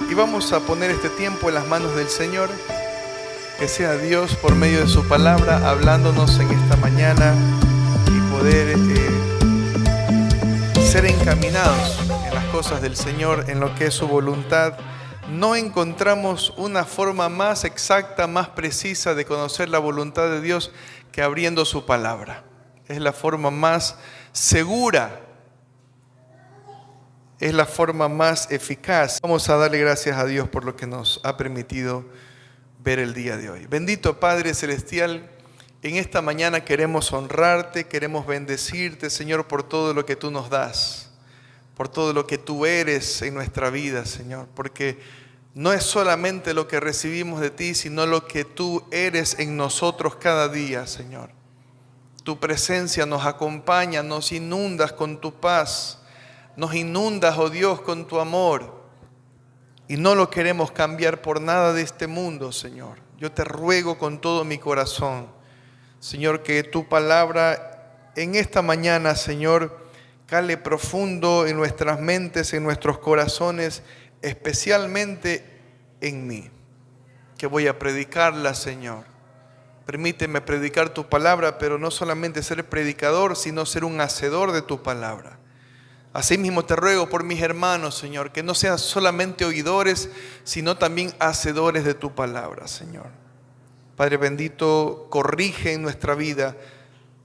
Y vamos a poner este tiempo en las manos del Señor. Que sea Dios por medio de su palabra hablándonos en esta mañana y poder ser encaminados en las cosas del Señor, en lo que es su voluntad. No encontramos una forma más exacta, más precisa de conocer la voluntad de Dios que abriendo su palabra. Es la forma más segura, es la forma más eficaz. Vamos a darle gracias a Dios por lo que nos ha permitido ver el día de hoy. Bendito Padre Celestial, en esta mañana queremos honrarte, queremos bendecirte, Señor, por todo lo que tú nos das, por todo lo que tú eres en nuestra vida, Señor, porque no es solamente lo que recibimos de ti, sino lo que tú eres en nosotros cada día, Señor. Tu presencia nos acompaña, nos inundas con tu paz, nos inundas, oh Dios, con tu amor. Y no lo queremos cambiar por nada de este mundo, Señor. Yo te ruego con todo mi corazón, Señor, que tu palabra en esta mañana, Señor, cale profundo en nuestras mentes, en nuestros corazones, especialmente en mí, que voy a predicarla, Señor. Permíteme predicar tu palabra, pero no solamente ser predicador, sino ser un hacedor de tu palabra. Asimismo te ruego por mis hermanos, Señor, que no sean solamente oidores, sino también hacedores de tu palabra, Señor. Padre bendito, corrige en nuestra vida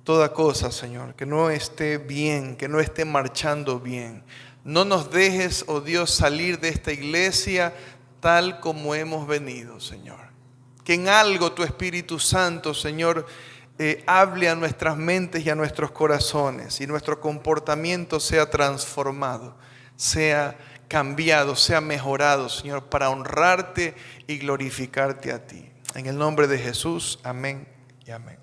toda cosa, Señor, que no esté bien, que no esté marchando bien. No nos dejes, oh Dios, salir de esta iglesia tal como hemos venido, Señor. Que en algo tu Espíritu Santo, Señor, hable a nuestras mentes y a nuestros corazones y nuestro comportamiento sea transformado, sea cambiado, sea mejorado, Señor, para honrarte y glorificarte a ti. En el nombre de Jesús, amén y amén.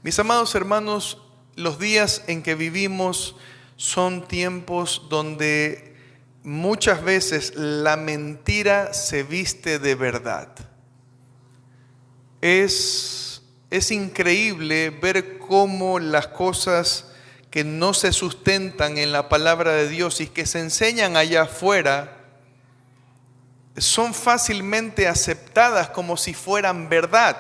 Mis amados hermanos, los días en que vivimos son tiempos donde muchas veces la mentira se viste de verdad. Es increíble ver cómo las cosas que no se sustentan en la palabra de Dios y que se enseñan allá afuera son fácilmente aceptadas como si fueran verdad.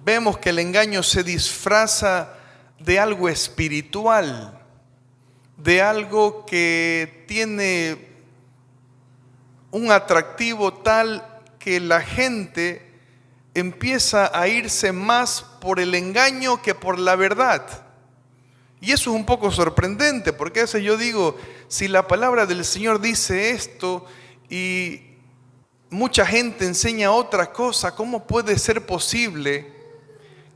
Vemos que el engaño se disfraza de algo espiritual, de algo que tiene un atractivo tal que la gente empieza a irse más por el engaño que por la verdad. Y eso es un poco sorprendente, porque a veces yo digo, si la palabra del Señor dice esto y mucha gente enseña otra cosa, ¿cómo puede ser posible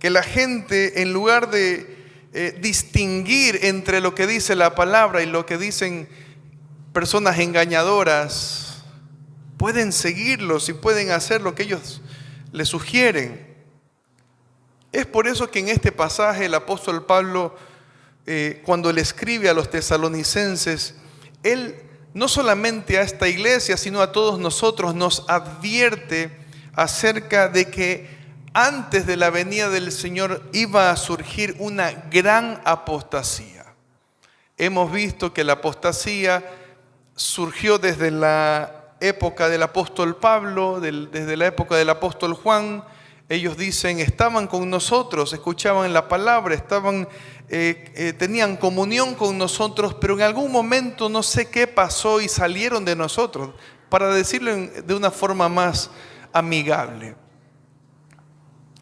que la gente, en lugar de distinguir entre lo que dice la palabra y lo que dicen personas engañadoras, pueden seguirlos y pueden hacer lo que ellos les sugieren? Es por eso que en este pasaje el apóstol Pablo, cuando le escribe a los tesalonicenses, él no solamente a esta iglesia, sino a todos nosotros nos advierte acerca de que antes de la venida del Señor iba a surgir una gran apostasía. Hemos visto que la apostasía surgió desde la época del apóstol Pablo, desde la época del apóstol Juan. Ellos dicen, estaban con nosotros, escuchaban la palabra, tenían comunión con nosotros, pero en algún momento no sé qué pasó y salieron de nosotros, para decirlo de una forma más amigable.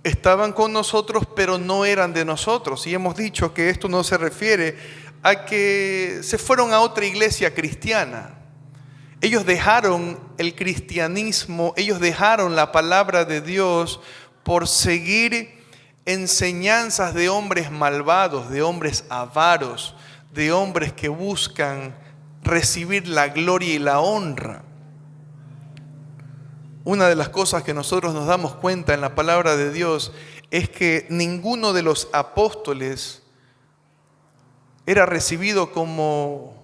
Estaban con nosotros, pero no eran de nosotros. Y hemos dicho que esto no se refiere a que se fueron a otra iglesia cristiana. Ellos dejaron el cristianismo, ellos dejaron la palabra de Dios por seguir enseñanzas de hombres malvados, de hombres avaros, de hombres que buscan recibir la gloria y la honra. Una de las cosas que nosotros nos damos cuenta en la palabra de Dios es que ninguno de los apóstoles era recibido como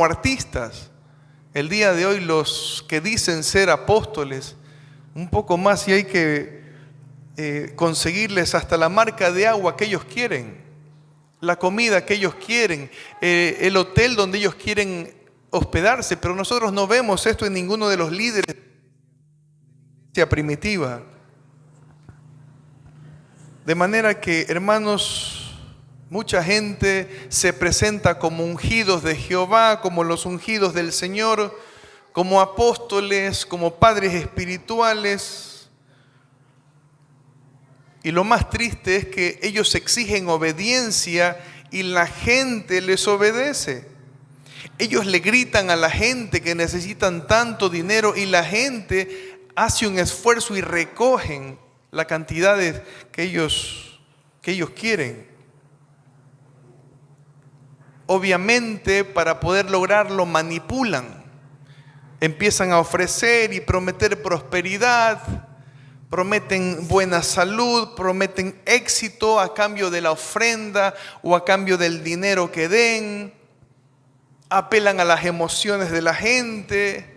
artistas. El día de hoy los que dicen ser apóstoles, un poco más y hay que conseguirles hasta la marca de agua que ellos quieren. la comida que ellos quieren, el hotel donde ellos quieren hospedarse, pero nosotros no vemos esto en ninguno de los líderes de la iglesia primitiva. De manera que, hermanos, mucha gente se presenta como ungidos de Jehová, como los ungidos del Señor, como apóstoles, como padres espirituales. Y lo más triste es que ellos exigen obediencia y la gente les obedece. Ellos le gritan a la gente que necesitan tanto dinero y la gente hace un esfuerzo y recogen la cantidad que ellos quieren. Obviamente, para poder lograrlo manipulan. Empiezan a ofrecer y prometer prosperidad, prometen buena salud, prometen éxito a cambio de la ofrenda o a cambio del dinero que den. Apelan a las emociones de la gente,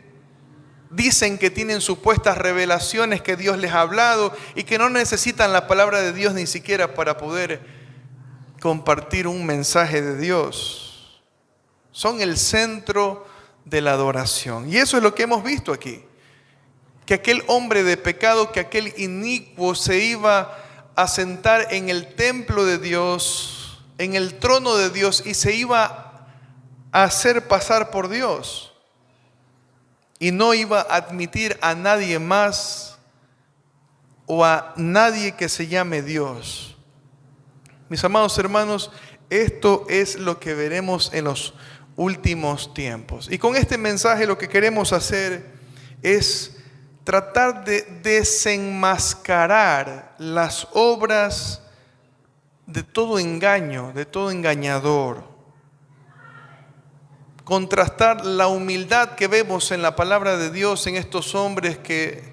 dicen que tienen supuestas revelaciones que Dios les ha hablado y que no necesitan la palabra de Dios ni siquiera para poder compartir un mensaje de Dios. Son el centro de la adoración. Y eso es lo que hemos visto aquí. Que aquel hombre de pecado, que aquel inicuo se iba a sentar en el templo de Dios, en el trono de Dios, y se iba a hacer pasar por Dios. Y no iba a admitir a nadie más o a nadie que se llame Dios. Mis amados hermanos, esto es lo que veremos en los últimos tiempos. Y con este mensaje lo que queremos hacer es tratar de desenmascarar las obras de todo engaño, de todo engañador. Contrastar la humildad que vemos en la palabra de Dios en estos hombres que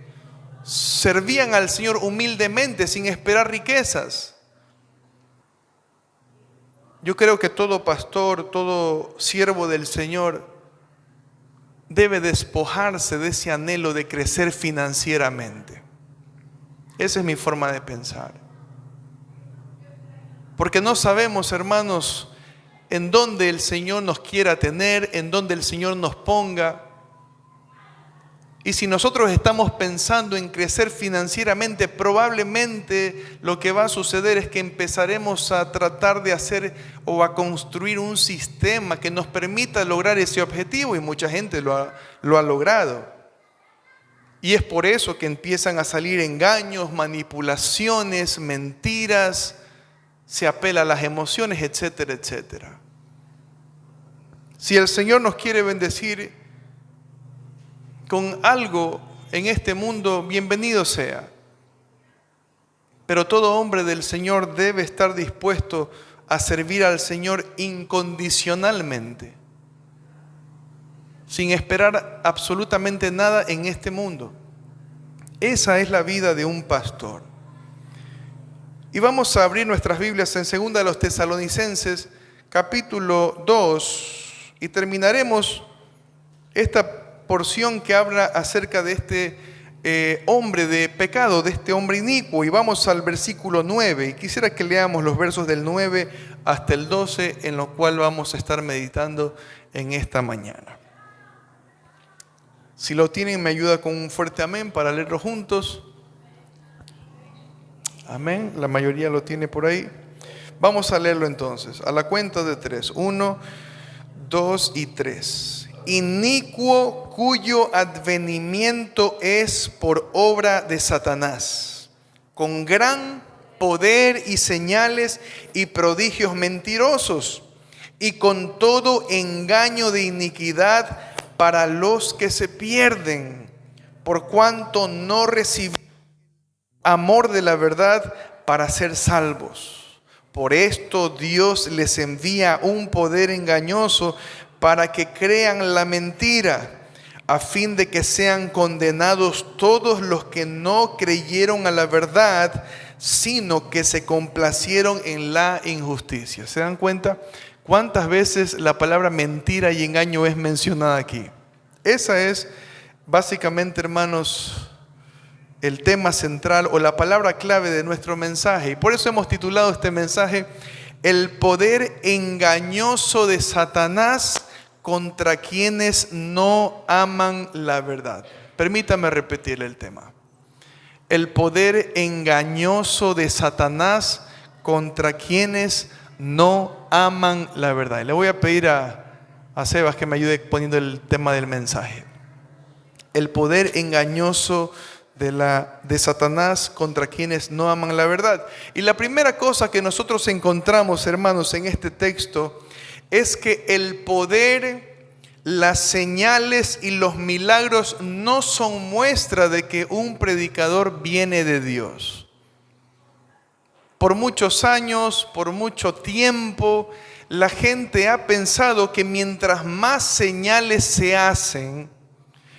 servían al Señor humildemente sin esperar riquezas. Yo creo que todo pastor, todo siervo del Señor debe despojarse de ese anhelo de crecer financieramente. Esa es mi forma de pensar. Porque no sabemos, hermanos, en dónde el Señor nos quiera tener, en dónde el Señor nos ponga. Y si nosotros estamos pensando en crecer financieramente, probablemente lo que va a suceder es que empezaremos a tratar de hacer o a construir un sistema que nos permita lograr ese objetivo, y mucha gente lo ha logrado. Y es por eso que empiezan a salir engaños, manipulaciones, mentiras, se apela a las emociones, etcétera, etcétera. Si el Señor nos quiere bendecir con algo en este mundo, bienvenido sea. Pero todo hombre del Señor debe estar dispuesto a servir al Señor incondicionalmente, sin esperar absolutamente nada en este mundo. Esa es la vida de un pastor. Y vamos a abrir nuestras Biblias en 2 de los Tesalonicenses, capítulo 2, y terminaremos esta porción que habla acerca de este hombre de pecado, de este hombre inicuo. Y vamos al versículo 9. Y quisiera que leamos los versos del 9 hasta el 12, en lo cual vamos a estar meditando en esta mañana. Si lo tienen, me ayuda con un fuerte amén para leerlo juntos. Amén. La mayoría lo tiene por ahí. Vamos a leerlo entonces. A la cuenta de 3. 1, 2 y 3. Inicuo cuyo advenimiento es por obra de Satanás, con gran poder y señales y prodigios mentirosos, y con todo engaño de iniquidad para los que se pierden, por cuanto no recibieron amor de la verdad para ser salvos. Por esto Dios les envía un poder engañoso para que crean la mentira, a fin de que sean condenados todos los que no creyeron a la verdad, sino que se complacieron en la injusticia. ¿Se dan cuenta cuántas veces la palabra mentira y engaño es mencionada aquí? Esa es básicamente, hermanos, el tema central o la palabra clave de nuestro mensaje. Y por eso hemos titulado este mensaje el poder engañoso de Satanás contra quienes no aman la verdad. Permítame repetir el tema. El poder engañoso de Satanás contra quienes no aman la verdad. Y le voy a pedir a Sebas que me ayude poniendo el tema del mensaje. El poder engañoso de Satanás contra quienes no aman la verdad. Y la primera cosa que nosotros encontramos, hermanos, en este texto es que el poder, las señales y los milagros no son muestra de que un predicador viene de Dios. Por muchos años, por mucho tiempo, la gente ha pensado que mientras más señales se hacen,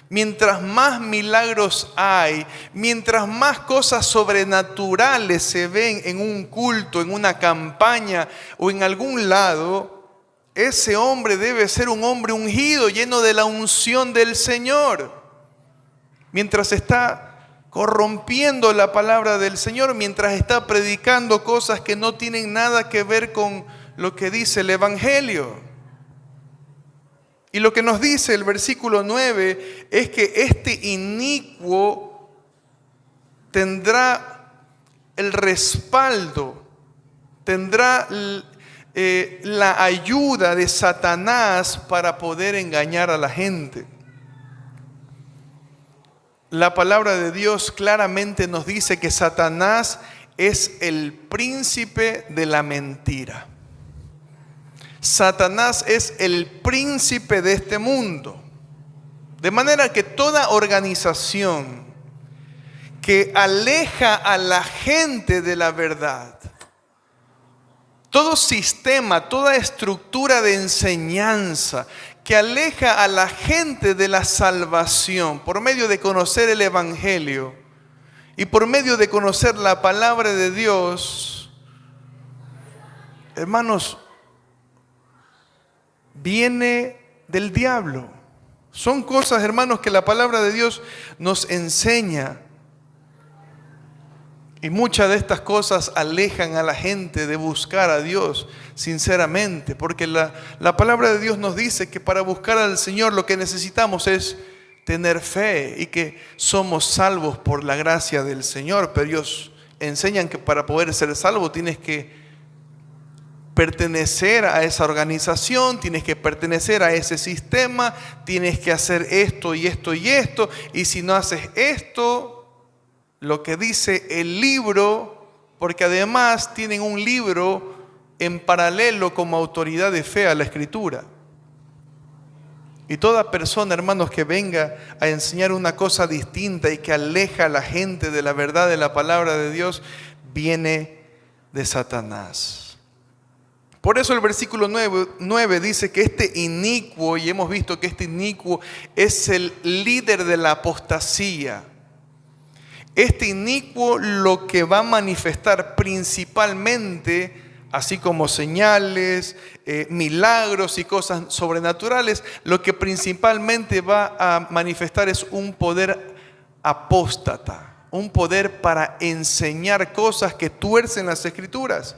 mientras más milagros hay, mientras más cosas sobrenaturales se ven en un culto, en una campaña o en algún lado, ese hombre debe ser un hombre ungido, lleno de la unción del Señor. Mientras está corrompiendo la palabra del Señor, mientras está predicando cosas que no tienen nada que ver con lo que dice el Evangelio. Y lo que nos dice el versículo 9 es que este inicuo tendrá el respaldo, tendrá la ayuda de Satanás para poder engañar a la gente. La palabra de Dios claramente nos dice que Satanás es el príncipe de la mentira. Satanás es el príncipe de este mundo. De manera que toda organización que aleja a la gente de la verdad, todo sistema, toda estructura de enseñanza que aleja a la gente de la salvación por medio de conocer el Evangelio y por medio de conocer la palabra de Dios, hermanos, viene del diablo. Son cosas, hermanos, que la palabra de Dios nos enseña. Y muchas de estas cosas alejan a la gente de buscar a Dios sinceramente. Porque la palabra de Dios nos dice que para buscar al Señor lo que necesitamos es tener fe y que somos salvos por la gracia del Señor. Pero ellos enseñan que para poder ser salvo tienes que pertenecer a esa organización, tienes que pertenecer a ese sistema, tienes que hacer esto y esto y esto, y si no haces esto, lo que dice el libro, porque además tienen un libro en paralelo como autoridad de fe a la Escritura. Y toda persona, hermanos, que venga a enseñar una cosa distinta y que aleja a la gente de la verdad de la palabra de Dios, viene de Satanás. Por eso el versículo 9 dice que este inicuo, y hemos visto que este inicuo es el líder de la apostasía. Este inicuo lo que va a manifestar principalmente, así como señales, milagros y cosas sobrenaturales, lo que principalmente va a manifestar es un poder apóstata, un poder para enseñar cosas que tuercen las Escrituras.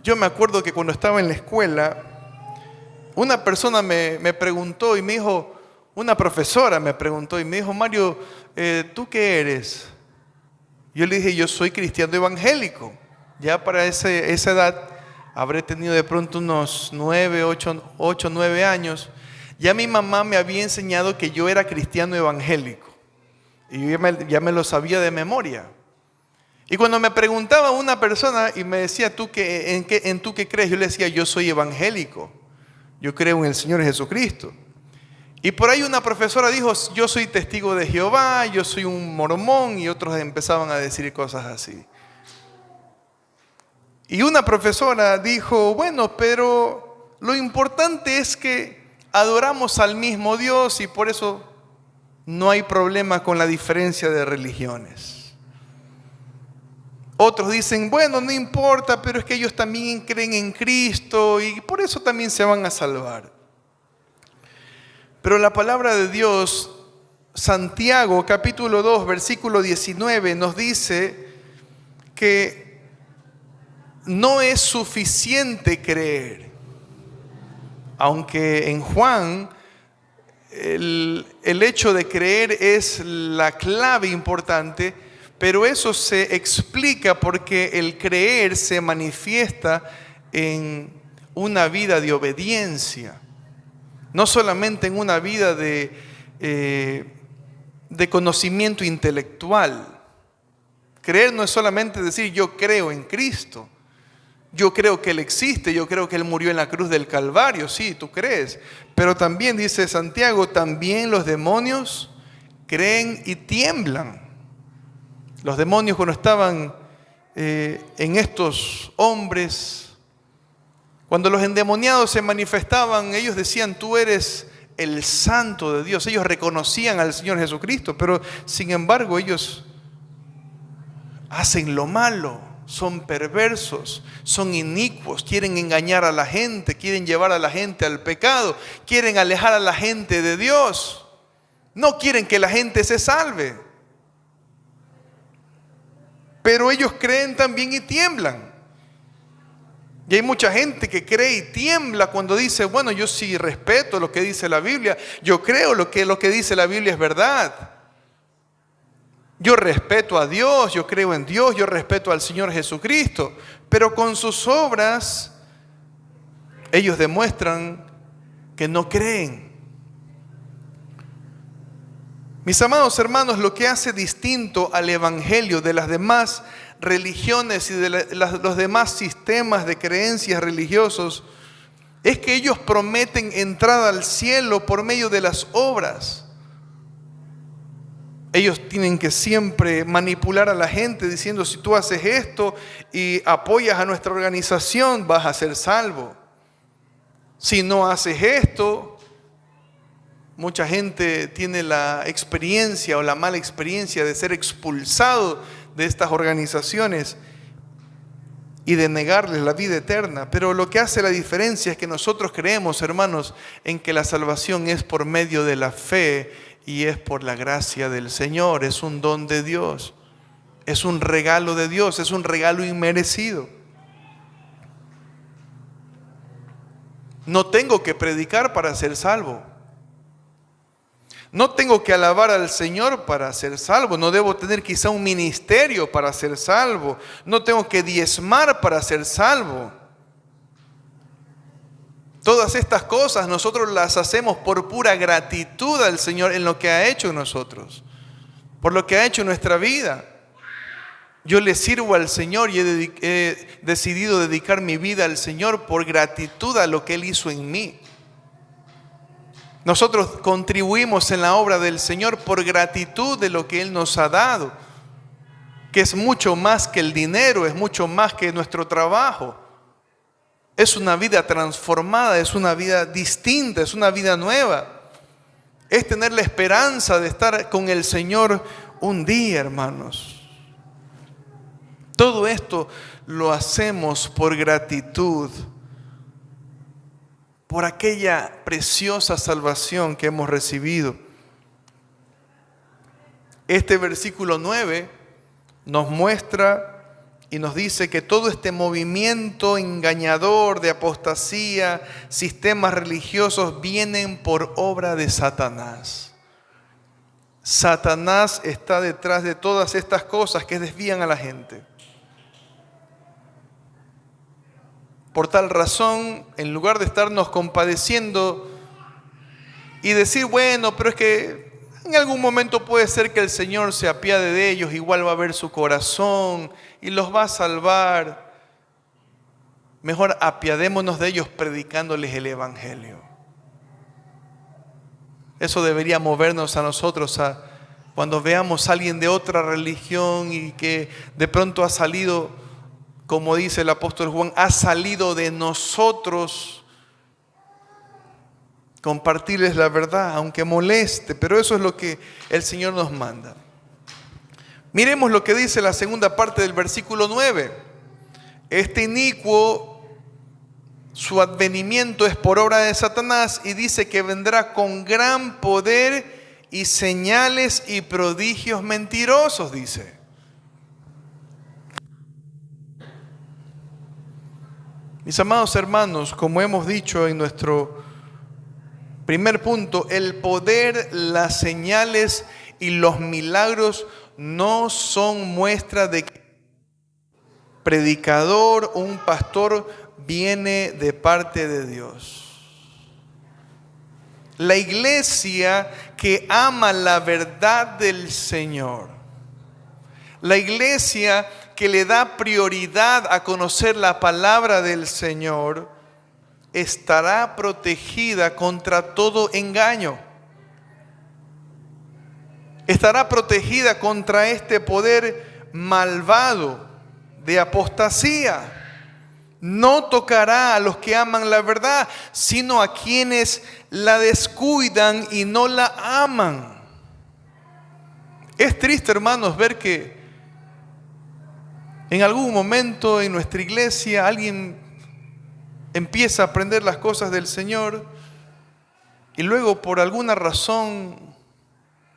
Yo me acuerdo que cuando estaba en la escuela, una persona me preguntó y me dijo, una profesora me preguntó y me dijo, Mario, ¿tú qué eres? Yo le dije, yo soy cristiano evangélico. Ya para esa edad habré tenido de pronto unos 8, 9 años. Ya mi mamá me había enseñado que yo era cristiano evangélico. Y yo ya me lo sabía de memoria. Y cuando me preguntaba una persona y me decía, ¿tú en tú qué crees? Yo le decía, yo soy evangélico. Yo creo en el Señor Jesucristo. Y por ahí una profesora dijo, yo soy testigo de Jehová, yo soy un mormón, y otros empezaban a decir cosas así. Y una profesora dijo, bueno, pero lo importante es que adoramos al mismo Dios y por eso no hay problema con la diferencia de religiones. Otros dicen, bueno, no importa, pero es que ellos también creen en Cristo y por eso también se van a salvar. Pero la palabra de Dios, Santiago capítulo 2, versículo 19, nos dice que no es suficiente creer. Aunque en Juan el hecho de creer es la clave importante, pero eso se explica porque el creer se manifiesta en una vida de obediencia, no solamente en una vida de conocimiento intelectual. Creer no es solamente decir yo creo en Cristo, yo creo que Él existe, yo creo que Él murió en la cruz del Calvario, sí, tú crees. Pero también dice Santiago, también los demonios creen y tiemblan. Los demonios cuando estaban en estos hombres, cuando los endemoniados se manifestaban, ellos decían, tú eres el Santo de Dios. Ellos reconocían al Señor Jesucristo, pero sin embargo ellos hacen lo malo. Son perversos, son inicuos, quieren engañar a la gente, quieren llevar a la gente al pecado, quieren alejar a la gente de Dios. No quieren que la gente se salve. Pero ellos creen también y tiemblan. Y hay mucha gente que cree y tiembla cuando dice, bueno, yo sí respeto lo que dice la Biblia, yo creo lo que dice la Biblia es verdad. Yo respeto a Dios, yo creo en Dios, yo respeto al Señor Jesucristo, pero con sus obras ellos demuestran que no creen. Mis amados hermanos, lo que hace distinto al Evangelio de las demás religiones y de los demás sistemas de creencias religiosos es que ellos prometen entrada al cielo por medio de las obras. Ellos tienen que siempre manipular a la gente diciendo, si tú haces esto y apoyas a nuestra organización, vas a ser salvo. Si no haces esto, mucha gente tiene la experiencia o la mala experiencia de ser expulsado de estas organizaciones y de negarles la vida eterna. Pero lo que hace la diferencia es que nosotros creemos, hermanos, en que la salvación es por medio de la fe y es por la gracia del Señor. Es un don de Dios, es un regalo de Dios, es un regalo inmerecido. No tengo que predicar para ser salvo. No tengo que alabar al Señor para ser salvo. No debo tener quizá un ministerio para ser salvo. No tengo que diezmar para ser salvo. Todas estas cosas nosotros las hacemos por pura gratitud al Señor en lo que ha hecho en nosotros, por lo que ha hecho en nuestra vida. Yo le sirvo al Señor y he decidido dedicar mi vida al Señor por gratitud a lo que Él hizo en mí. Nosotros contribuimos en la obra del Señor por gratitud de lo que Él nos ha dado, que es mucho más que el dinero, es mucho más que nuestro trabajo. Es una vida transformada, es una vida distinta, es una vida nueva. Es tener la esperanza de estar con el Señor un día, hermanos. Todo esto lo hacemos por gratitud, por aquella preciosa salvación que hemos recibido. Este versículo 9 nos muestra y nos dice que todo este movimiento engañador de apostasía, sistemas religiosos, vienen por obra de Satanás. Satanás está detrás de todas estas cosas que desvían a la gente. Por tal razón, en lugar de estarnos compadeciendo y decir, bueno, pero es que en algún momento puede ser que el Señor se apiade de ellos, igual va a ver su corazón y los va a salvar. Mejor apiadémonos de ellos predicándoles el Evangelio. Eso debería movernos a nosotros cuando veamos a alguien de otra religión y que de pronto ha salido, como dice el apóstol Juan, ha salido de nosotros. Compartirles la verdad, aunque moleste, pero eso es lo que el Señor nos manda. Miremos lo que dice la segunda parte del versículo 9. Este inicuo, su advenimiento es por obra de Satanás y dice que vendrá con gran poder y señales y prodigios mentirosos, dice. Mis amados hermanos, como hemos dicho en nuestro primer punto, el poder, las señales y los milagros no son muestra de que un predicador o un pastor viene de parte de Dios. La iglesia que ama la verdad del Señor, la iglesia que le da prioridad a conocer la palabra del Señor, estará protegida contra todo engaño. Estará protegida contra este poder malvado de apostasía. No tocará a los que aman la verdad, sino a quienes la descuidan y no la aman. Es triste, hermanos, ver que en algún momento en nuestra iglesia alguien empieza a aprender las cosas del Señor y luego por alguna razón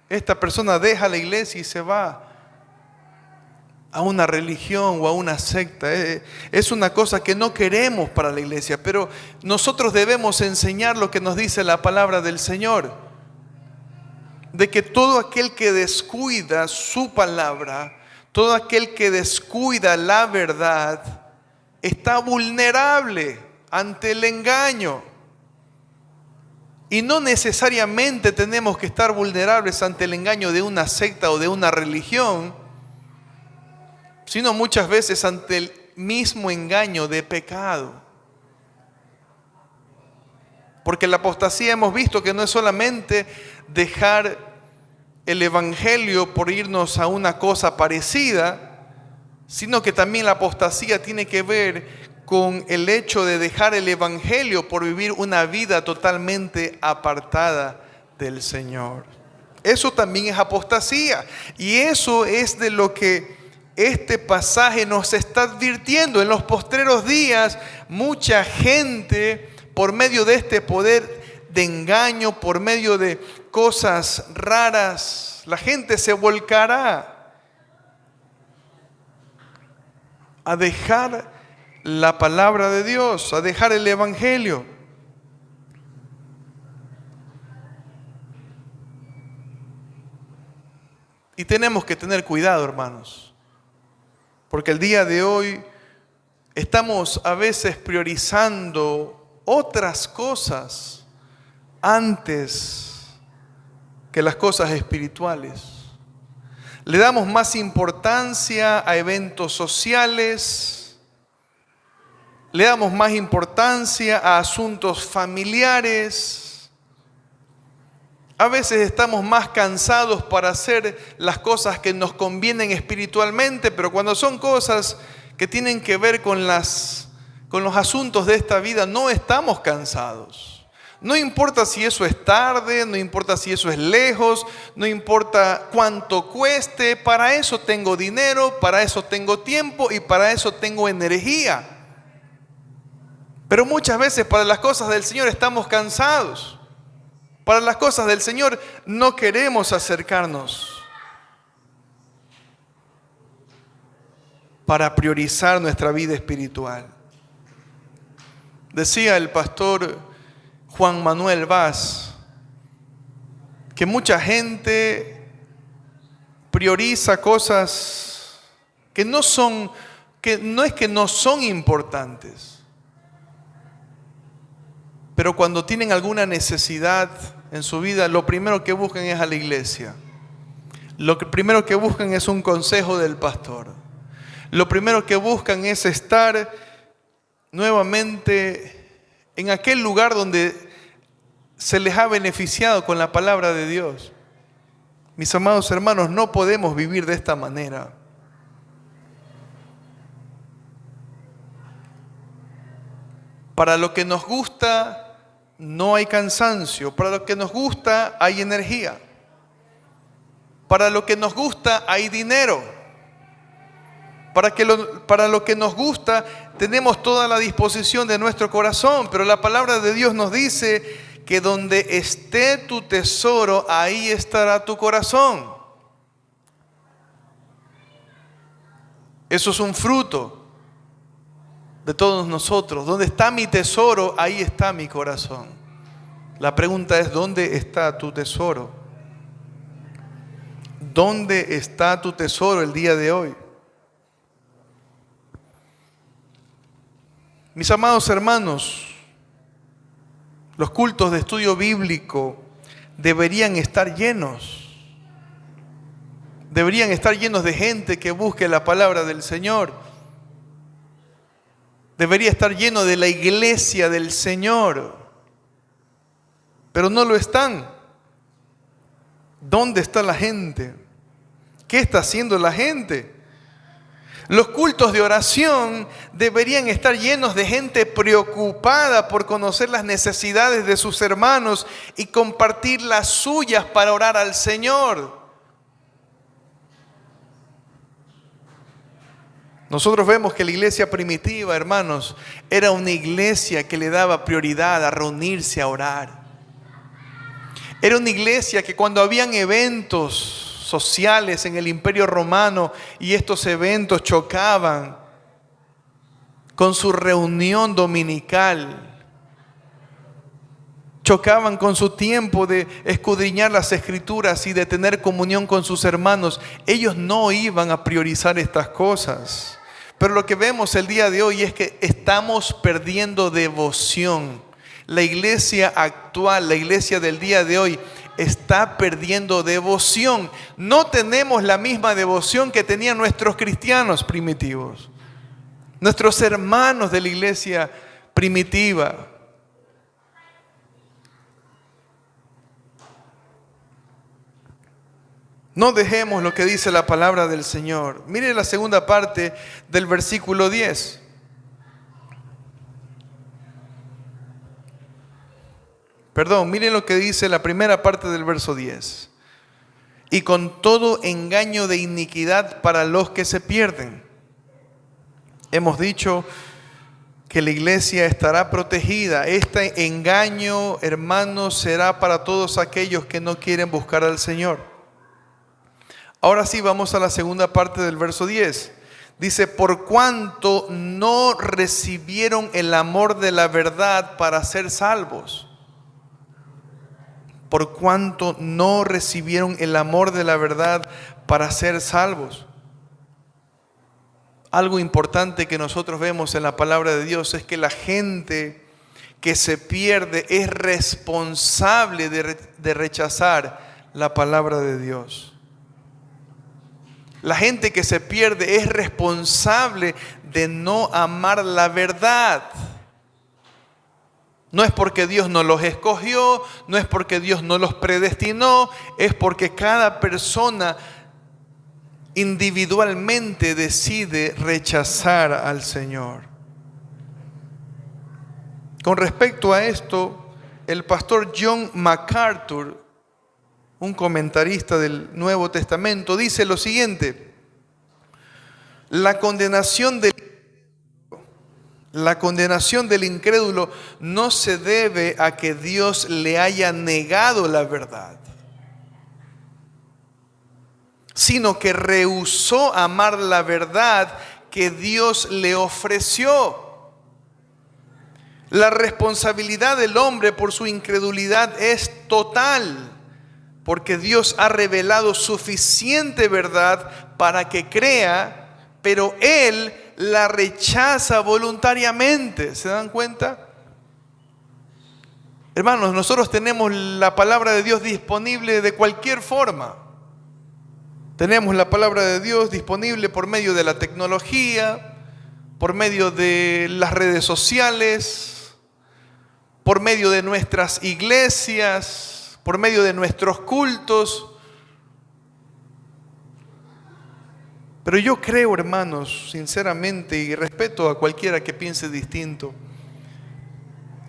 esta persona deja la iglesia y se va a una religión o a una secta. Es una cosa que no queremos para la iglesia, pero nosotros debemos enseñar lo que nos dice la palabra del Señor, de que todo aquel que descuida su palabra, todo aquel que descuida la verdad, está vulnerable ante el engaño. Y no necesariamente tenemos que estar vulnerables ante el engaño de una secta o de una religión, sino muchas veces ante el mismo engaño de pecado. Porque la apostasía hemos visto que no es solamente dejar el evangelio por irnos a una cosa parecida, sino que también la apostasía tiene que ver con el hecho de dejar el evangelio por vivir una vida totalmente apartada del Señor. Eso también es apostasía, y eso es de lo que este pasaje nos está advirtiendo. En los postreros días, mucha gente, por medio de este poder de engaño, por medio de cosas raras, la gente se volcará a dejar la palabra de Dios, a dejar el evangelio. Y tenemos que tener cuidado, hermanos, porque el día de hoy estamos a veces priorizando otras cosas antes que las cosas espirituales. Le damos más importancia a eventos sociales, le damos más importancia a asuntos familiares. A veces estamos más cansados para hacer las cosas que nos convienen espiritualmente, pero cuando son cosas que tienen que ver con los asuntos de esta vida, no estamos cansados. No importa si eso es tarde, no importa si eso es lejos, no importa cuánto cueste, para eso tengo dinero, para eso tengo tiempo y para eso tengo energía. Pero muchas veces para las cosas del Señor estamos cansados. Para las cosas del Señor no queremos acercarnos para priorizar nuestra vida espiritual. Decía el pastor Juan Manuel Vaz que mucha gente prioriza cosas que no es que no son importantes, pero cuando tienen alguna necesidad en su vida, lo primero que buscan es a la iglesia. Lo primero que buscan es un consejo del pastor. Lo primero que buscan es estar nuevamente en aquel lugar donde se les ha beneficiado con la palabra de Dios. Mis amados hermanos, no podemos vivir de esta manera. Para lo que nos gusta no hay cansancio, para lo que nos gusta hay energía, para lo que nos gusta hay dinero, para lo que nos gusta tenemos toda la disposición de nuestro corazón, pero la palabra de Dios nos dice que donde esté tu tesoro, ahí estará tu corazón. Eso es un fruto de todos nosotros. Donde está mi tesoro, ahí está mi corazón. La pregunta es, ¿dónde está tu tesoro? ¿Dónde está tu tesoro el día de hoy? Mis amados hermanos, los cultos de estudio bíblico deberían estar llenos. Deberían estar llenos de gente que busque la palabra del Señor. Debería estar lleno de la iglesia del Señor. Pero no lo están. ¿Dónde está la gente? ¿Qué está haciendo la gente? Los cultos de oración deberían estar llenos de gente preocupada por conocer las necesidades de sus hermanos y compartir las suyas para orar al Señor. Nosotros vemos que la iglesia primitiva, hermanos, era una iglesia que le daba prioridad a reunirse a orar. Era una iglesia que cuando habían eventos sociales en el Imperio Romano y estos eventos chocaban con su reunión dominical, chocaban con su tiempo de escudriñar las Escrituras y de tener comunión con sus hermanos, ellos no iban a priorizar estas cosas. Pero lo que vemos el día de hoy es que estamos perdiendo devoción. La iglesia actual, la iglesia del día de hoy, está perdiendo devoción. No tenemos la misma devoción que tenían nuestros cristianos primitivos, nuestros hermanos de la iglesia primitiva. No dejemos lo que dice la palabra del Señor. Mire la segunda parte del versículo 10. Miren lo que dice la primera parte del verso 10. Y con todo engaño de iniquidad para los que se pierden. Hemos dicho que la iglesia estará protegida. Este engaño, hermanos, será para todos aquellos que no quieren buscar al Señor. Ahora sí, vamos a la segunda parte del verso 10. Dice, por cuanto no recibieron el amor de la verdad para ser salvos. Por cuanto no recibieron el amor de la verdad para ser salvos. Algo importante que nosotros vemos en la palabra de Dios es que la gente que se pierde es responsable de rechazar la palabra de Dios. La gente que se pierde es responsable de no amar la verdad. No es porque Dios no los escogió, no es porque Dios no los predestinó, es porque cada persona individualmente decide rechazar al Señor. Con respecto a esto, el pastor John MacArthur, un comentarista del Nuevo Testamento, dice lo siguiente: la condenación del incrédulo no se debe a que Dios le haya negado la verdad, sino que rehusó amar la verdad que Dios le ofreció. La responsabilidad del hombre por su incredulidad es total, porque Dios ha revelado suficiente verdad para que crea, pero Él la rechaza voluntariamente. ¿Se dan cuenta? Hermanos, nosotros tenemos la palabra de Dios disponible de cualquier forma. Tenemos la palabra de Dios disponible por medio de la tecnología, por medio de las redes sociales, por medio de nuestras iglesias, por medio de nuestros cultos. Pero yo creo, hermanos, sinceramente, y respeto a cualquiera que piense distinto,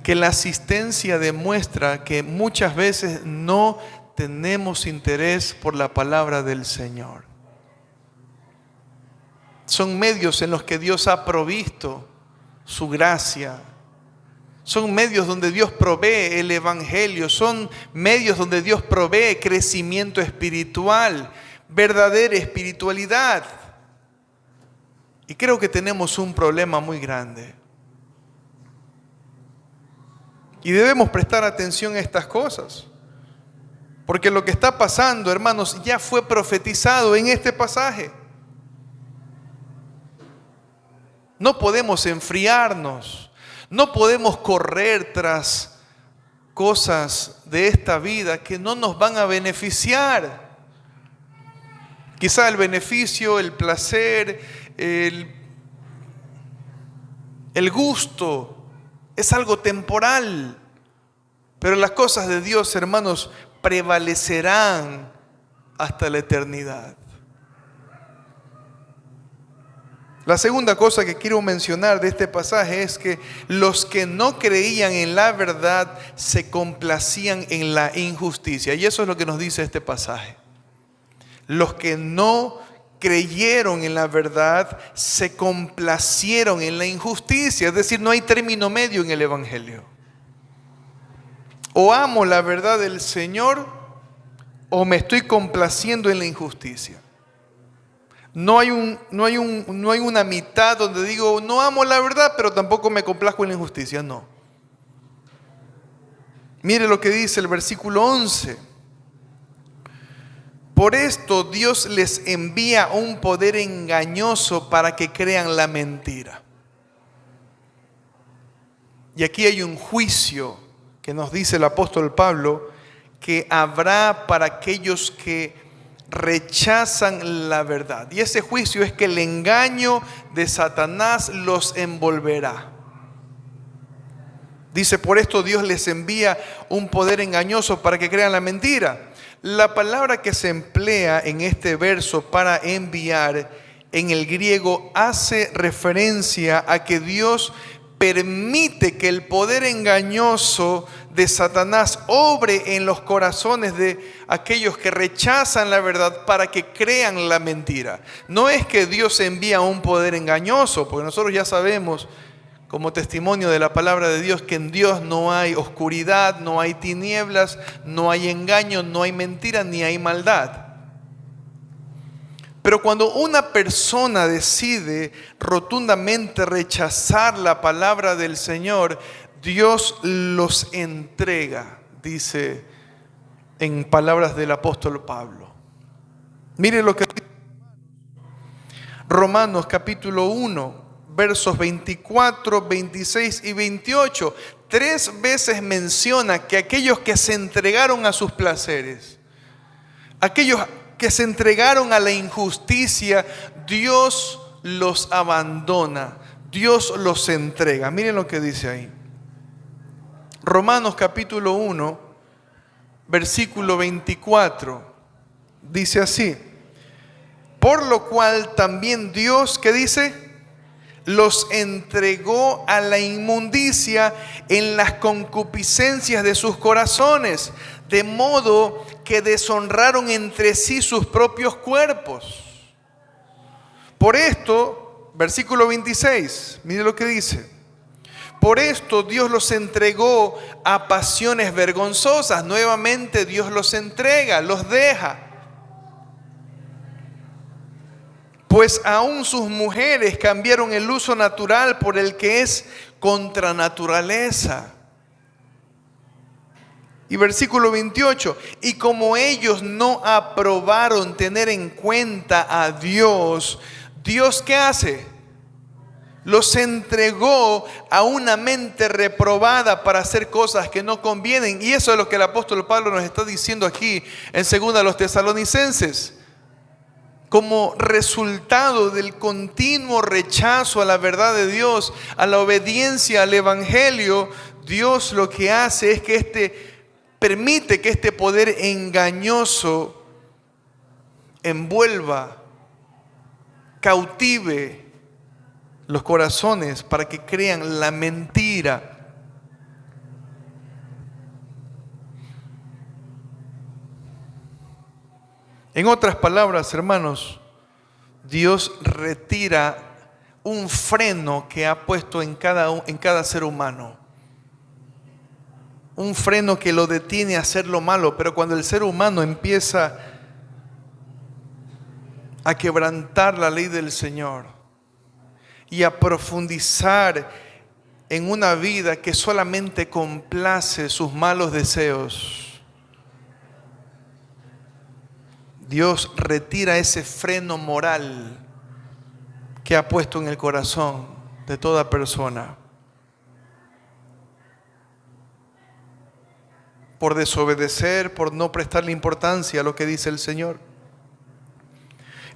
que la asistencia demuestra que muchas veces no tenemos interés por la palabra del Señor. Son medios en los que Dios ha provisto su gracia. Son medios donde Dios provee el evangelio. Son medios donde Dios provee crecimiento espiritual, verdadera espiritualidad. Y creo que tenemos un problema muy grande. Y debemos prestar atención a estas cosas. Porque lo que está pasando, hermanos, ya fue profetizado en este pasaje. No podemos enfriarnos, no podemos correr tras cosas de esta vida que no nos van a beneficiar. Quizá el beneficio, el placer, el gusto es algo temporal, pero las cosas de Dios, hermanos, prevalecerán hasta la eternidad. La segunda cosa que quiero mencionar de este pasaje es que los que no creían en la verdad se complacían en la injusticia. Y eso es lo que nos dice este pasaje. Los que no creyeron en la verdad se complacieron en la injusticia. Es decir, no hay término medio en el Evangelio. O amo la verdad del Señor o me estoy complaciendo en la injusticia. No hay una mitad donde digo, no amo la verdad, pero tampoco me complazco en la injusticia. No. Mire lo que dice el versículo 11. Por esto Dios les envía un poder engañoso para que crean la mentira. Y aquí hay un juicio que nos dice el apóstol Pablo que habrá para aquellos que rechazan la verdad. Y ese juicio es que el engaño de Satanás los envolverá. Dice, por esto Dios les envía un poder engañoso para que crean la mentira. La palabra que se emplea en este verso para enviar en el griego hace referencia a que Dios permite que el poder engañoso de Satanás obre en los corazones de aquellos que rechazan la verdad para que crean la mentira. No es que Dios envía un poder engañoso, porque nosotros ya sabemos, como testimonio de la palabra de Dios, que en Dios no hay oscuridad, no hay tinieblas, no hay engaño, no hay mentira, ni hay maldad. Pero cuando una persona decide rotundamente rechazar la palabra del Señor, Dios los entrega, dice en palabras del apóstol Pablo. Mire lo que dice Romanos capítulo 1, versos 24, 26 y 28. 3 veces menciona que aquellos que se entregaron a sus placeres, aquellos que se entregaron a la injusticia, Dios los abandona, Dios los entrega. Miren lo que dice ahí. Romanos capítulo 1, versículo 24, dice así: por lo cual también Dios, ¿qué dice? Los entregó a la inmundicia en las concupiscencias de sus corazones, de modo que deshonraron entre sí sus propios cuerpos. Por esto, versículo 26, mire lo que dice. Por esto Dios los entregó a pasiones vergonzosas. Nuevamente Dios los entrega, los deja. Pues aún sus mujeres cambiaron el uso natural por el que es contra naturaleza. Y versículo 28, y como ellos no aprobaron tener en cuenta a Dios, ¿Dios qué hace? Los entregó a una mente reprobada para hacer cosas que no convienen. Y eso es lo que el apóstol Pablo nos está diciendo aquí en 2 Tesalonicenses. Como resultado del continuo rechazo a la verdad de Dios, a la obediencia al Evangelio, Dios lo que hace es que permite que este poder engañoso envuelva, cautive los corazones para que crean la mentira. En otras palabras, hermanos, Dios retira un freno que ha puesto en cada ser humano. Un freno que lo detiene a hacer lo malo, pero cuando el ser humano empieza a quebrantar la ley del Señor y a profundizar en una vida que solamente complace sus malos deseos, Dios retira ese freno moral que ha puesto en el corazón de toda persona por desobedecer, por no prestarle importancia a lo que dice el Señor.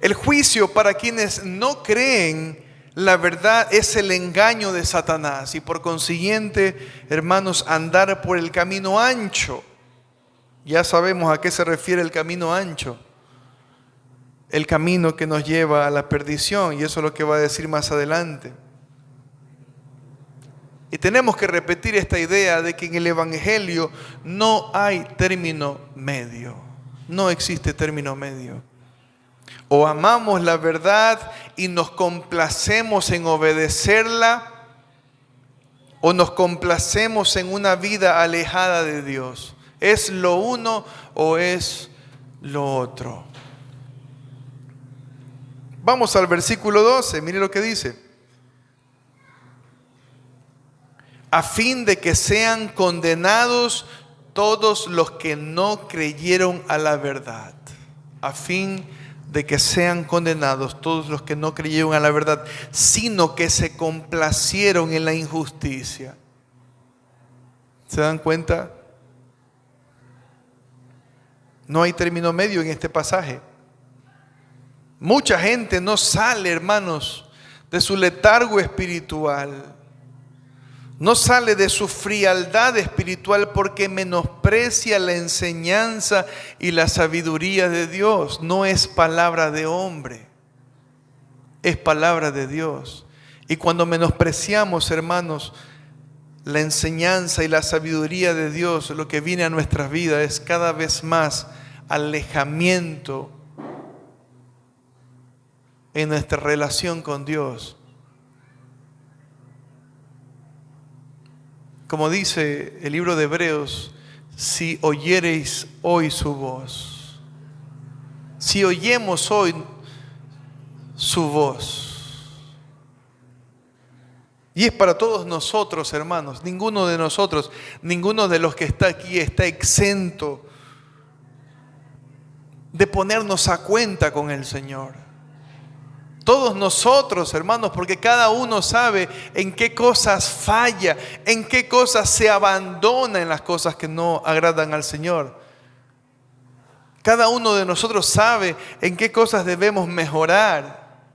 El juicio para quienes no creen la verdad es el engaño de Satanás y por consiguiente, hermanos, andar por el camino ancho. Ya sabemos a qué se refiere el camino ancho. El camino que nos lleva a la perdición, y eso es lo que va a decir más adelante. Y tenemos que repetir esta idea de que en el Evangelio no hay término medio. No existe término medio. O amamos la verdad y nos complacemos en obedecerla, o nos complacemos en una vida alejada de Dios. ¿Es lo uno o es lo otro? Vamos al versículo 12, mire lo que dice. A fin de que sean condenados todos los que no creyeron a la verdad. A fin de que sean condenados todos los que no creyeron a la verdad, sino que se complacieron en la injusticia. ¿Se dan cuenta? No hay término medio en este pasaje. Mucha gente no sale, hermanos, de su letargo espiritual. No sale de su frialdad espiritual porque menosprecia la enseñanza y la sabiduría de Dios. No es palabra de hombre, es palabra de Dios. Y cuando menospreciamos, hermanos, la enseñanza y la sabiduría de Dios, lo que viene a nuestras vidas es cada vez más alejamiento en nuestra relación con Dios. Como dice el libro de Hebreos, si oyereis hoy su voz, si oyemos hoy su voz. Y es para todos nosotros, hermanos. Ninguno de nosotros, ninguno de los que está aquí está exento de ponernos a cuenta con el Señor. Todos nosotros, hermanos, porque cada uno sabe en qué cosas falla, en qué cosas se abandona en las cosas que no agradan al Señor. Cada uno de nosotros sabe en qué cosas debemos mejorar.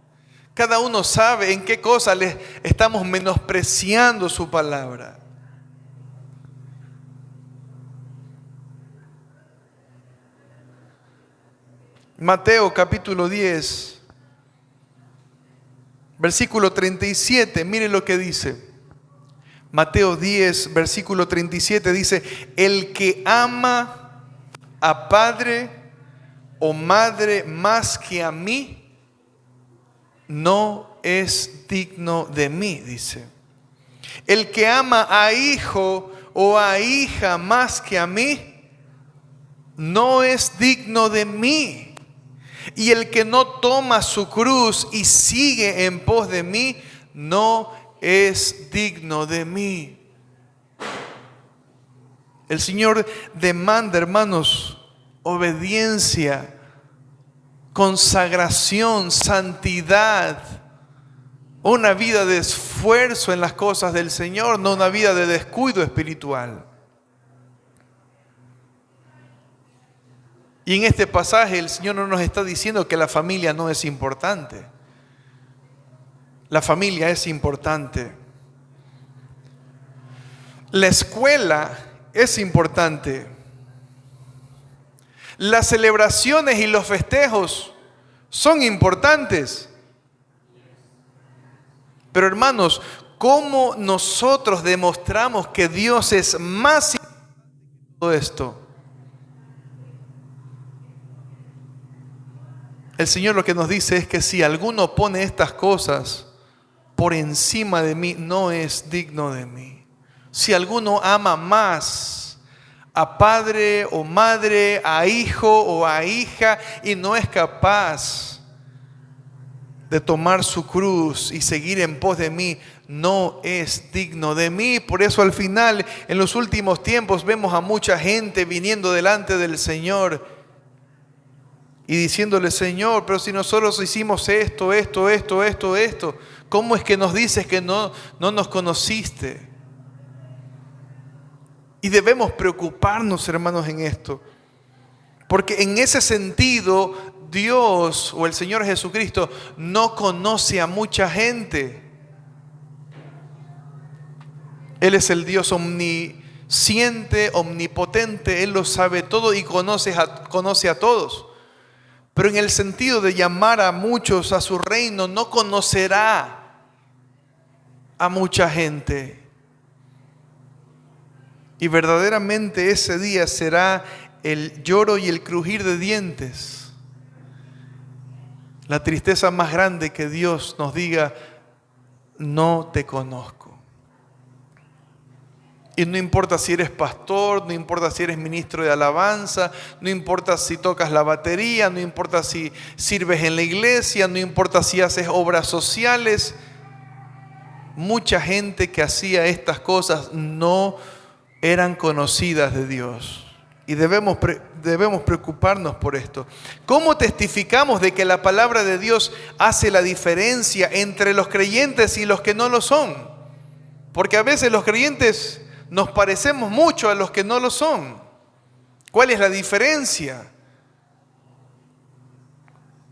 Cada uno sabe en qué cosas le estamos menospreciando su palabra. Mateo capítulo 10. Versículo 37, mire lo que dice. Mateo 10, versículo 37 dice: el que ama a padre o madre más que a mí, no es digno de mí, dice. El que ama a hijo o a hija más que a mí, no es digno de mí. Y el que no toma su cruz y sigue en pos de mí, no es digno de mí. El Señor demanda, hermanos, obediencia, consagración, santidad, una vida de esfuerzo en las cosas del Señor, no una vida de descuido espiritual. Y en este pasaje el Señor no nos está diciendo que la familia no es importante. La familia es importante. La escuela es importante. Las celebraciones y los festejos son importantes. Pero hermanos, ¿cómo nosotros demostramos que Dios es más importante que todo esto? El Señor lo que nos dice es que si alguno pone estas cosas por encima de mí, no es digno de mí. Si alguno ama más a padre o madre, a hijo o a hija, y no es capaz de tomar su cruz y seguir en pos de mí, no es digno de mí. Por eso al final, en los últimos tiempos, vemos a mucha gente viniendo delante del Señor y diciéndole: Señor, pero si nosotros hicimos esto, ¿cómo es que nos dices que no nos conociste? Y debemos preocuparnos, hermanos, en esto. Porque en ese sentido, Dios o el Señor Jesucristo no conoce a mucha gente. Él es el Dios omnisciente, omnipotente. Él lo sabe todo y conoce a todos. Pero en el sentido de llamar a muchos a su reino, no conocerá a mucha gente. Y verdaderamente ese día será el lloro y el crujir de dientes. La tristeza más grande, que Dios nos diga: no te conozco. Y no importa si eres pastor, no importa si eres ministro de alabanza, no importa si tocas la batería, no importa si sirves en la iglesia, no importa si haces obras sociales. Mucha gente que hacía estas cosas no eran conocidas de Dios. Y debemos preocuparnos por esto. ¿Cómo testificamos de que la palabra de Dios hace la diferencia entre los creyentes y los que no lo son? Porque a veces los creyentes nos parecemos mucho a los que no lo son. ¿Cuál es la diferencia?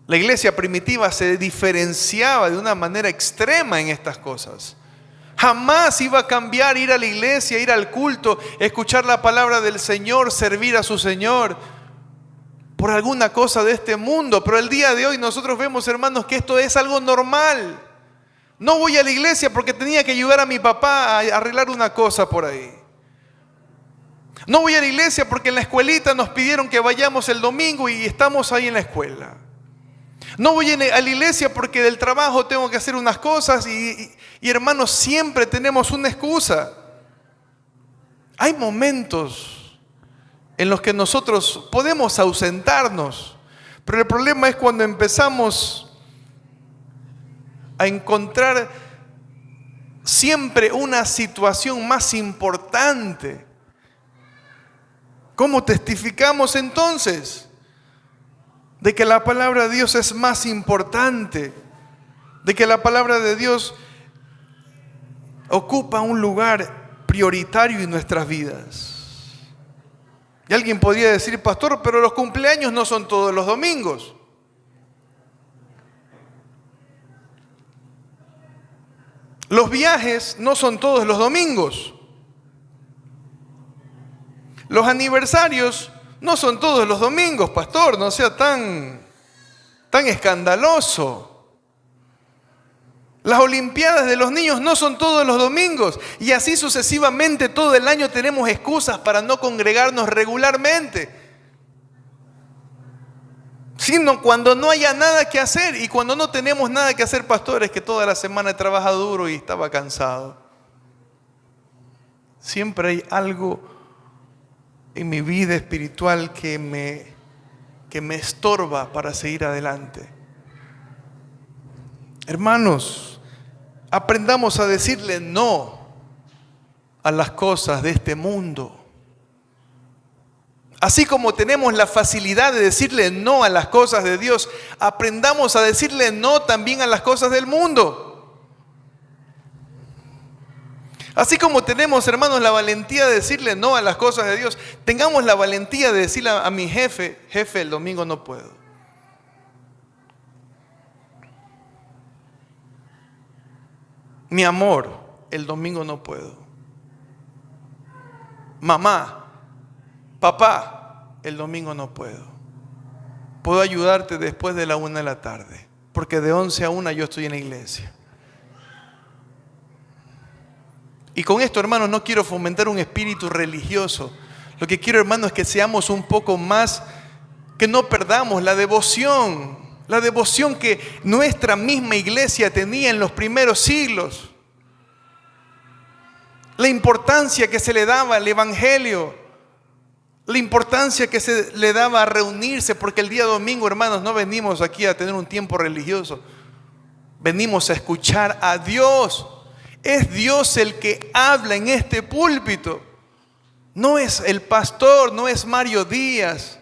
La iglesia primitiva se diferenciaba de una manera extrema en estas cosas. Jamás iba a cambiar ir a la iglesia, ir al culto, escuchar la palabra del Señor, servir a su Señor por alguna cosa de este mundo. Pero el día de hoy nosotros vemos, hermanos, que esto es algo normal. No voy a la iglesia porque tenía que ayudar a mi papá a arreglar una cosa por ahí. No voy a la iglesia porque en la escuelita nos pidieron que vayamos el domingo y estamos ahí en la escuela. No voy a la iglesia porque del trabajo tengo que hacer unas cosas y hermanos, siempre tenemos una excusa. Hay momentos en los que nosotros podemos ausentarnos, pero el problema es cuando empezamos a encontrar siempre una situación más importante. ¿Cómo testificamos entonces de que la palabra de Dios es más importante? De que la palabra de Dios ocupa un lugar prioritario en nuestras vidas. Y alguien podría decir: pastor, pero los cumpleaños no son todos los domingos. Los viajes no son todos los domingos. Los aniversarios no son todos los domingos, pastor, no sea tan escandaloso. Las olimpiadas de los niños no son todos los domingos. Y así sucesivamente todo el año tenemos excusas para no congregarnos regularmente. Sino cuando no haya nada que hacer. Y cuando no tenemos nada que hacer, pastor, es que toda la semana he trabajado duro y estaba cansado. Siempre hay algo en mi vida espiritual que me estorba para seguir adelante. Hermanos, aprendamos a decirle no a las cosas de este mundo. Así como tenemos la facilidad de decirle no a las cosas de Dios, aprendamos a decirle no también a las cosas del mundo. Así como tenemos, hermanos, la valentía de decirle no a las cosas de Dios, tengamos la valentía de decirle a mi jefe: el domingo no puedo. Mi amor, el domingo no puedo. Mamá, papá, el domingo no puedo. Puedo ayudarte después de la 1 de la tarde, porque de 11 a 1 yo estoy en la iglesia. Y con esto, hermanos, no quiero fomentar un espíritu religioso. Lo que quiero, hermanos, es que seamos un poco más, que no perdamos la devoción que nuestra misma iglesia tenía en los primeros siglos. La importancia que se le daba al evangelio, la importancia que se le daba a reunirse, porque el día domingo, hermanos, no venimos aquí a tener un tiempo religioso. Venimos a escuchar a Dios. Es Dios el que habla en este púlpito. No es el pastor, no es Mario Díaz.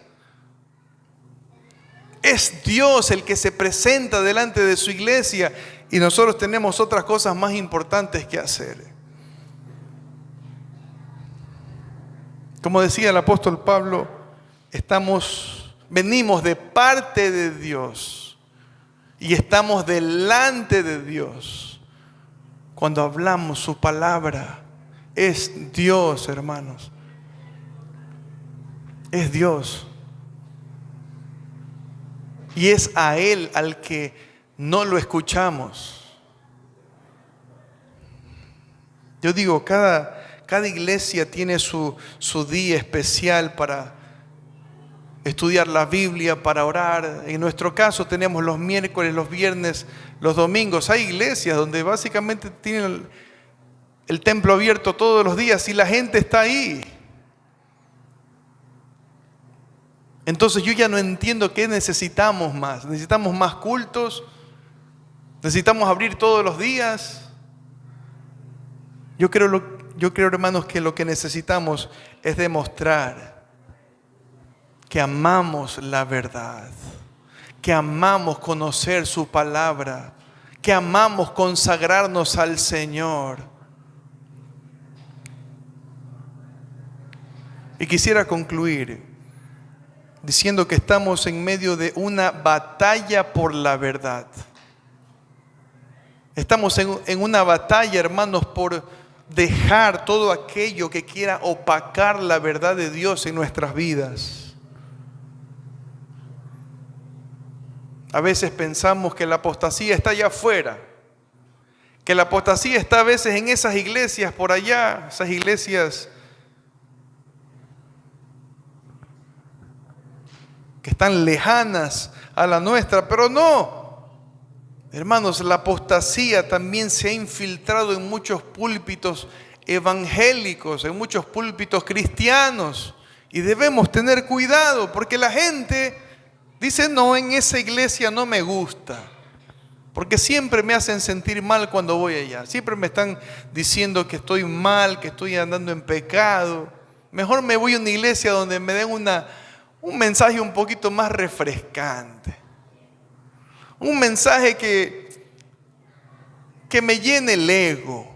Es Dios el que se presenta delante de su iglesia y nosotros tenemos otras cosas más importantes que hacer. Como decía el apóstol Pablo, venimos de parte de Dios y estamos delante de Dios. Cuando hablamos su palabra, es Dios, hermanos. Es Dios. Y es a Él al que no lo escuchamos. Yo digo, cada iglesia tiene su día especial para estudiar la Biblia, para orar. En nuestro caso tenemos los miércoles, los viernes, los domingos. Hay iglesias donde básicamente tienen el templo abierto todos los días y la gente está ahí. Entonces yo ya no entiendo qué necesitamos más. ¿Necesitamos más cultos? ¿Necesitamos abrir todos los días? Yo creo, hermanos, que lo que necesitamos es demostrar que amamos la verdad, que amamos conocer su palabra, que amamos consagrarnos al Señor. Y quisiera concluir diciendo que estamos en medio de una batalla por la verdad. Estamos en una batalla, hermanos, por dejar todo aquello que quiera opacar la verdad de Dios en nuestras vidas. A veces pensamos que la apostasía está allá afuera, que la apostasía está a veces en esas iglesias por allá, esas iglesias que están lejanas a la nuestra, pero no. Hermanos, la apostasía también se ha infiltrado en muchos púlpitos evangélicos, en muchos púlpitos cristianos, y debemos tener cuidado porque la gente dice, no, en esa iglesia no me gusta, porque siempre me hacen sentir mal cuando voy allá, siempre me están diciendo que estoy mal, que estoy andando en pecado. Mejor me voy a una iglesia donde me den un mensaje un poquito más refrescante. Un mensaje que me llene el ego.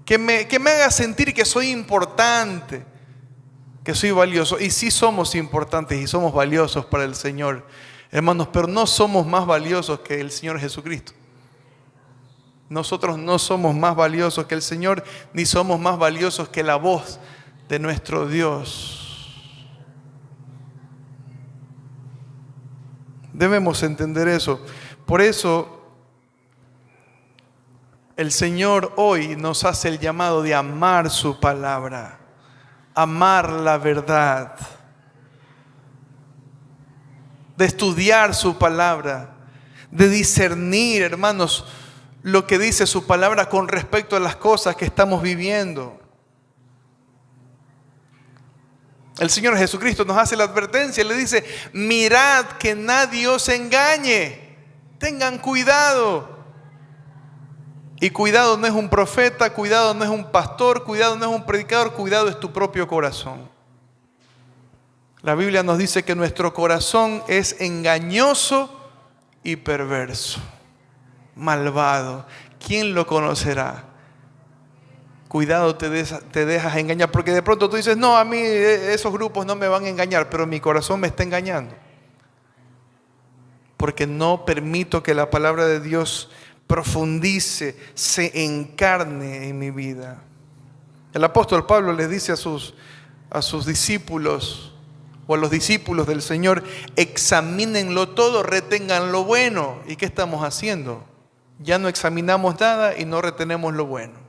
Que me haga sentir que soy importante. Que soy valioso. Y sí somos importantes y somos valiosos para el Señor. Hermanos, pero no somos más valiosos que el Señor Jesucristo. Nosotros no somos más valiosos que el Señor, ni somos más valiosos que la voz de nuestro Dios. Debemos entender eso. Por eso el Señor hoy nos hace el llamado de amar su palabra, amar la verdad, de estudiar su palabra, de discernir, hermanos, lo que dice su palabra con respecto a las cosas que estamos viviendo. El Señor Jesucristo nos hace la advertencia, le dice, mirad que nadie os engañe, tengan cuidado. Y cuidado no es un profeta, cuidado no es un pastor, cuidado no es un predicador, cuidado es tu propio corazón. La Biblia nos dice que nuestro corazón es engañoso y perverso, malvado. ¿Quién lo conocerá? Cuidado, te dejas engañar, porque de pronto tú dices, no, a mí esos grupos no me van a engañar, pero mi corazón me está engañando. Porque no permito que la palabra de Dios profundice, se encarne en mi vida. El apóstol Pablo les dice a sus discípulos, o a los discípulos del Señor, examínenlo todo, retengan lo bueno. ¿Y qué estamos haciendo? Ya no examinamos nada y no retenemos lo bueno.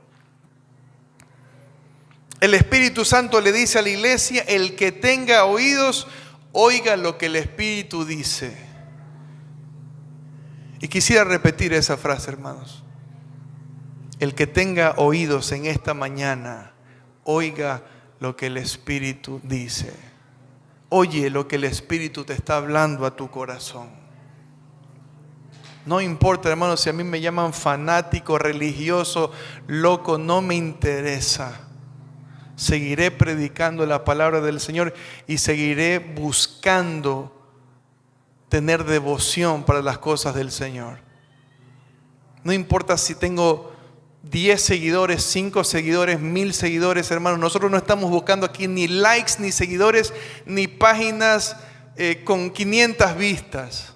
El Espíritu Santo le dice a la iglesia, el que tenga oídos, oiga lo que el Espíritu dice. Y quisiera repetir esa frase, hermanos. El que tenga oídos en esta mañana, oiga lo que el Espíritu dice. Oye lo que el Espíritu te está hablando a tu corazón. No importa, hermanos, si a mí me llaman fanático, religioso, loco, no me interesa. Seguiré predicando la palabra del Señor y seguiré buscando tener devoción para las cosas del Señor. No importa si tengo 10 seguidores, 5 seguidores, 1000 seguidores, hermanos. Nosotros no estamos buscando aquí ni likes, ni seguidores, ni páginas con 500 vistas.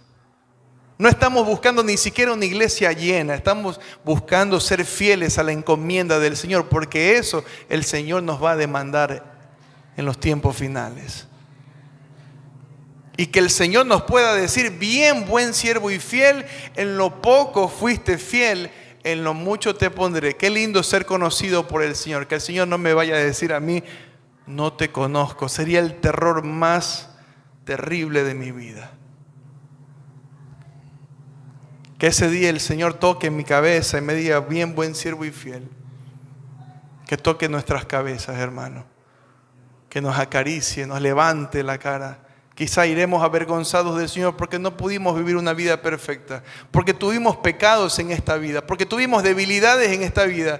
No estamos buscando ni siquiera una iglesia llena. Estamos buscando ser fieles a la encomienda del Señor, porque eso el Señor nos va a demandar en los tiempos finales. Y que el Señor nos pueda decir: bien, buen siervo y fiel, en lo poco fuiste fiel, en lo mucho te pondré. Qué lindo ser conocido por el Señor. Que el Señor no me vaya a decir a mí: no te conozco. Sería el terror más terrible de mi vida. Que ese día el Señor toque mi cabeza y me diga: bien, buen siervo y fiel. Que toque nuestras cabezas, hermano. Que nos acaricie, nos levante la cara. Quizá iremos avergonzados del Señor porque no pudimos vivir una vida perfecta, porque tuvimos pecados en esta vida, porque tuvimos debilidades en esta vida.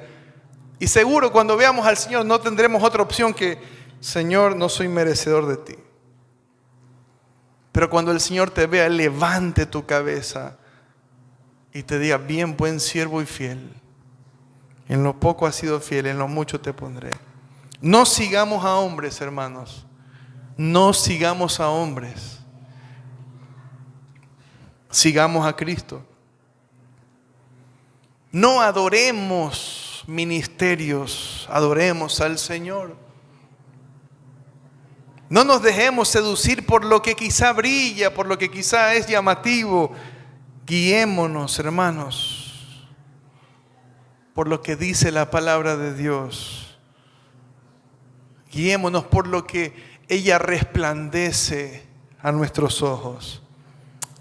Y seguro cuando veamos al Señor no tendremos otra opción que: Señor, no soy merecedor de ti. Pero cuando el Señor te vea, levante tu cabeza y te diga: bien, buen siervo y fiel. En lo poco has sido fiel, en lo mucho te pondré. No sigamos a hombres, hermanos. No sigamos a hombres. Sigamos a Cristo. No adoremos ministerios, adoremos al Señor. No nos dejemos seducir por lo que quizá brilla, por lo que quizá es llamativo. Guiémonos, hermanos, por lo que dice la palabra de Dios. Guiémonos por lo que ella resplandece a nuestros ojos.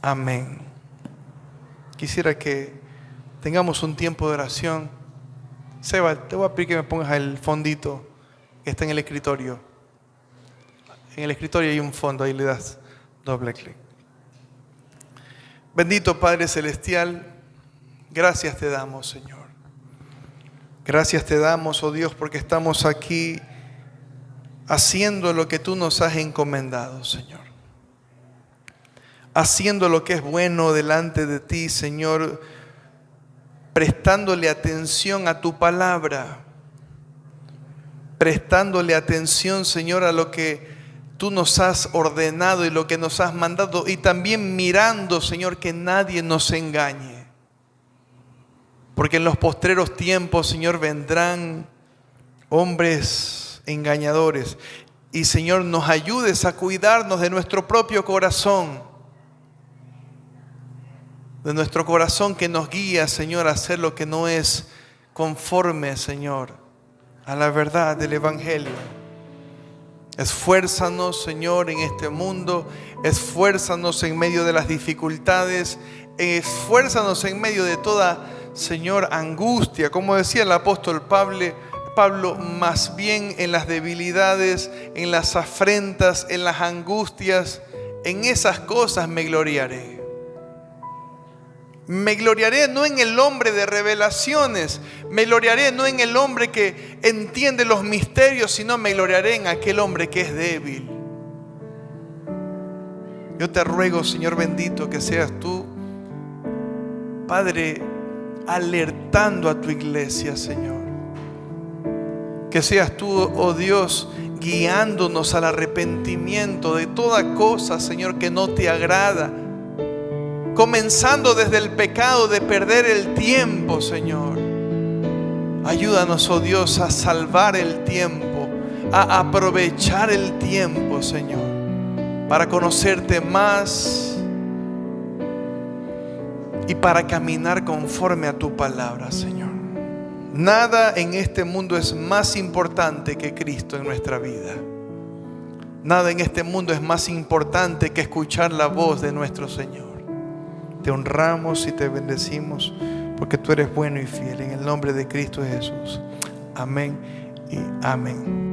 Amén. Quisiera que tengamos un tiempo de oración. Seba, te voy a pedir que me pongas el fondito que está en el escritorio. En el escritorio hay un fondo, ahí le das doble clic. Bendito Padre Celestial, gracias te damos, Señor. Gracias te damos, oh Dios, porque estamos aquí haciendo lo que tú nos has encomendado, Señor. Haciendo lo que es bueno delante de ti, Señor. Prestándole atención a tu palabra. Prestándole atención, Señor, a lo que tú nos has ordenado y lo que nos has mandado. Y también mirando, Señor, que nadie nos engañe. Porque en los postreros tiempos, Señor, vendrán hombres engañadores. Y Señor, nos ayudes a cuidarnos de nuestro propio corazón. De nuestro corazón que nos guía, Señor, a hacer lo que no es conforme, Señor, a la verdad del Evangelio. Esfuérzanos, Señor, en este mundo. Esfuérzanos en medio de las dificultades. Esfuérzanos en medio de toda, Señor, angustia. Como decía el apóstol Pablo, más bien en las debilidades, en las afrentas, en las angustias, en esas cosas me gloriaré. Me gloriaré no en el hombre de revelaciones, me gloriaré no en el hombre que entiende los misterios, sino me gloriaré en aquel hombre que es débil. Yo te ruego, Señor bendito, que seas tú, Padre, alertando a tu iglesia, Señor. Que seas tú, oh Dios, guiándonos al arrepentimiento de toda cosa, Señor, que no te agrada. Comenzando desde el pecado de perder el tiempo, Señor. Ayúdanos, oh Dios, a salvar el tiempo, a aprovechar el tiempo, Señor, para conocerte más y para caminar conforme a tu palabra, Señor. Nada en este mundo es más importante que Cristo en nuestra vida. Nada en este mundo es más importante que escuchar la voz de nuestro Señor. Te honramos y te bendecimos porque tú eres bueno y fiel. En el nombre de Cristo Jesús. Amén y amén.